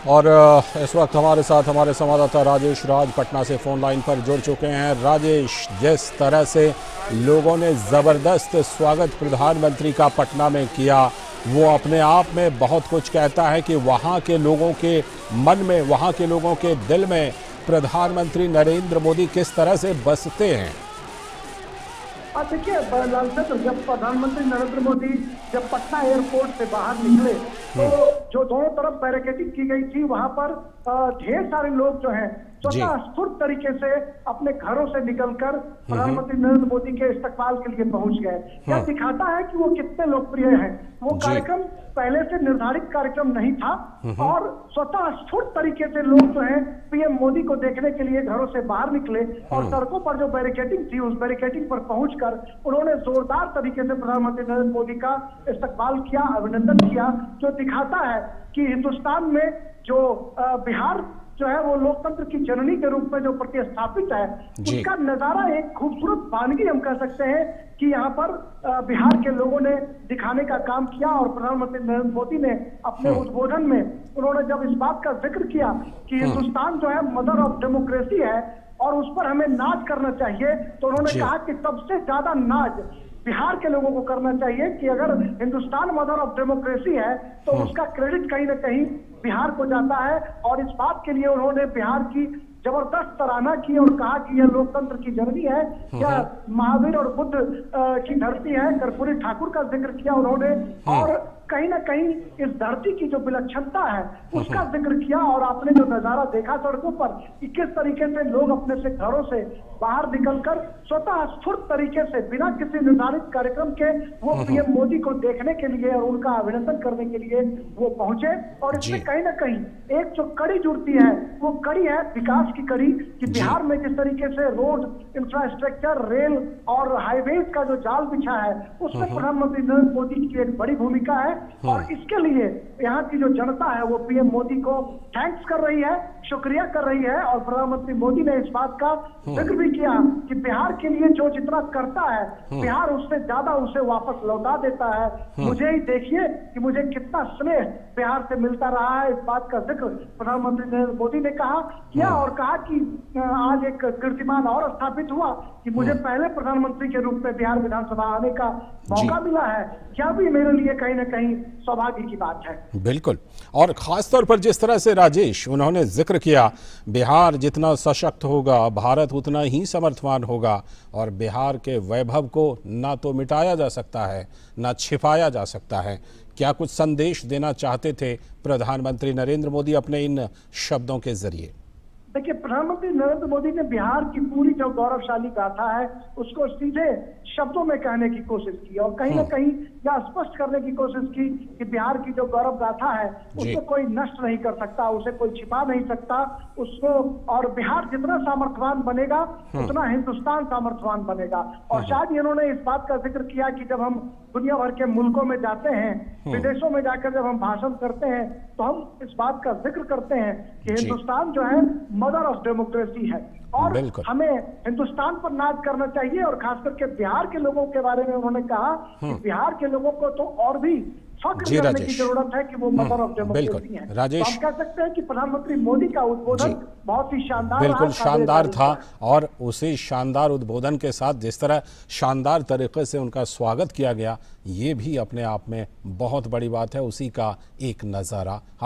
और इस वक्त हमारे साथ हमारे संवाददाता राजेश राज पटना से फोन लाइन पर जुड़ चुके हैं। राजेश, जिस तरह से लोगों ने ज़बरदस्त स्वागत प्रधानमंत्री का पटना में किया, वो अपने आप में बहुत कुछ कहता है कि वहाँ के लोगों के मन में, वहाँ के लोगों के दिल में प्रधानमंत्री नरेंद्र मोदी किस तरह से बसते हैं। देखिए लालचंद्र, जब प्रधानमंत्री नरेंद्र मोदी जब पटना एयरपोर्ट से बाहर निकले तो जो दोनों तरफ बैरिकेडिंग की गई थी, वहां पर ढेर सारे लोग जो हैं स्वतः स्फूर्त तरीके से अपने घरों से निकलकर प्रधानमंत्री नरेंद्र मोदी के इस्तकबाल के लिए पहुंच गए। यह दिखाता है कि वो कितने लोकप्रिय हैं। वो कार्यक्रम पहले से निर्धारित कार्यक्रम नहीं था और स्वतः स्फूर्त तरीके से लोग जो हैं पीएम मोदी को देखने के लिए घरों से बाहर निकले और सड़कों पर जो बैरिकेडिंग थी, उस बैरिकेडिंग पर पहुंचकर उन्होंने जोरदार तरीके से प्रधानमंत्री नरेंद्र मोदी का इस्तकबाल किया, अभिनंदन किया, जो दिखाता है कि हिंदुस्तान में जो बिहार जो है वो लोकतंत्र की जननी के रूप में जो प्रतिस्थापित है, उसका नजारा एक खूबसूरत वानगी हम कह सकते हैं कि यहाँ पर बिहार के लोगों ने दिखाने का काम किया। और प्रधानमंत्री नरेंद्र मोदी ने अपने उद्बोधन में उन्होंने जब इस बात का जिक्र किया कि हिंदुस्तान जो है मदर ऑफ डेमोक्रेसी है और उस पर हमें नाज करना चाहिए, तो उन्होंने कहा कि सबसे ज्यादा नाज बिहार के लोगों को करना चाहिए कि अगर हिंदुस्तान मदर ऑफ डेमोक्रेसी है तो उसका क्रेडिट कहीं ना कहीं बिहार को जाता है। और इस बात के लिए उन्होंने बिहार की जबरदस्त सराहना की और कहा कि यह लोकतंत्र की जननी है, यह महावीर और बुद्ध की धरती है। कर्पूरी ठाकुर का जिक्र किया उन्होंने और कहीं ना कहीं इस धरती की जो विलक्षणता है उसका जिक्र किया। और आपने जो नजारा देखा सड़कों पर कि किस तरीके से लोग अपने से घरों से बाहर निकलकर स्वतः स्फूर्त तरीके से बिना किसी निर्धारित कार्यक्रम के वो पीएम मोदी को देखने के लिए और उनका अभिनंदन करने के लिए वो पहुंचे। और इसमें कहीं ना कहीं एक जो कड़ी जुड़ती है वो कड़ी है विकास की कड़ी, कि बिहार में जिस तरीके से रोड इंफ्रास्ट्रक्चर, रेल और हाईवेज का जो जाल बिछा है उसमें प्रधानमंत्री नरेंद्र मोदी की एक बड़ी भूमिका है। और इसके लिए यहाँ की जो जनता है वो पीएम मोदी को थैंक्स कर रही है, शुक्रिया कर रही है। और प्रधानमंत्री मोदी ने इस बात का जिक्र भी किया कि बिहार के लिए जो जितना करता है बिहार उससे ज्यादा उसे वापस लौटा देता है। मुझे ही देखिए कि मुझे कितना स्नेह बिहार से मिलता रहा है। इस बात का जिक्र प्रधानमंत्री नरेंद्र मोदी ने किया और कहा कि आज एक कीर्तिमान और स्थापित हुआ कि मुझे पहले प्रधानमंत्री के रूप में बिहार विधानसभा आने का मौका मिला है। क्या भी मेरे लिए कहीं ना कहीं सौभाग्य की बात है। बिल्कुल। और खास तौर पर जिस तरह से राजेश उन्होंने जिक्र किया, बिहार जितना सशक्त होगा भारत उतना ही समर्थवान होगा और बिहार के वैभव को ना तो मिटाया जा सकता है ना छिपाया जा सकता है। क्या कुछ संदेश देना चाहते थे प्रधानमंत्री नरेंद्र मोदी अपने इन शब्दों के जरिए? देखिए, प्रधानमंत्री नरेंद्र मोदी ने बिहार की पूरी जो गौरवशाली गाथा है उसको सीधे शब्दों में कहने की कोशिश की और कहीं ना कहीं यह स्पष्ट करने की कोशिश की कि बिहार की जो गौरव गाथा है उसको कोई नष्ट नहीं कर सकता, उसे कोई छिपा नहीं सकता उसको। और बिहार जितना सामर्थ्यवान बनेगा उतना हिंदुस्तान सामर्थ्यवान बनेगा। और शायद इन्होंने इस बात का जिक्र किया कि जब हम दुनिया भर के मुल्कों में जाते हैं, विदेशों में जाकर जब हम भाषण करते हैं तो हम इस बात का जिक्र करते हैं कि हिंदुस्तान जो है मदर ऑफ डेमोक्रेसी है और हमें हिंदुस्तान पर नाज करना चाहिए। और खास करके बिहार के लोगों के बारे में उन्होंने कहा कि बिहार के लोगों को तो और भी फख्र करने की जरूरत है कि वो मदर ऑफ डेमोक्रेसी है। राजेश, तो हम कह सकते हैं कि प्रधानमंत्री मोदी का उद्बोधन बहुत ही शानदार, बिल्कुल शानदार था। और उसी शानदार उद्बोधन के साथ जिस तरह शानदार तरीके से उनका स्वागत किया गया, ये भी अपने आप में बहुत बड़ी बात है। उसी का एक नज़ारा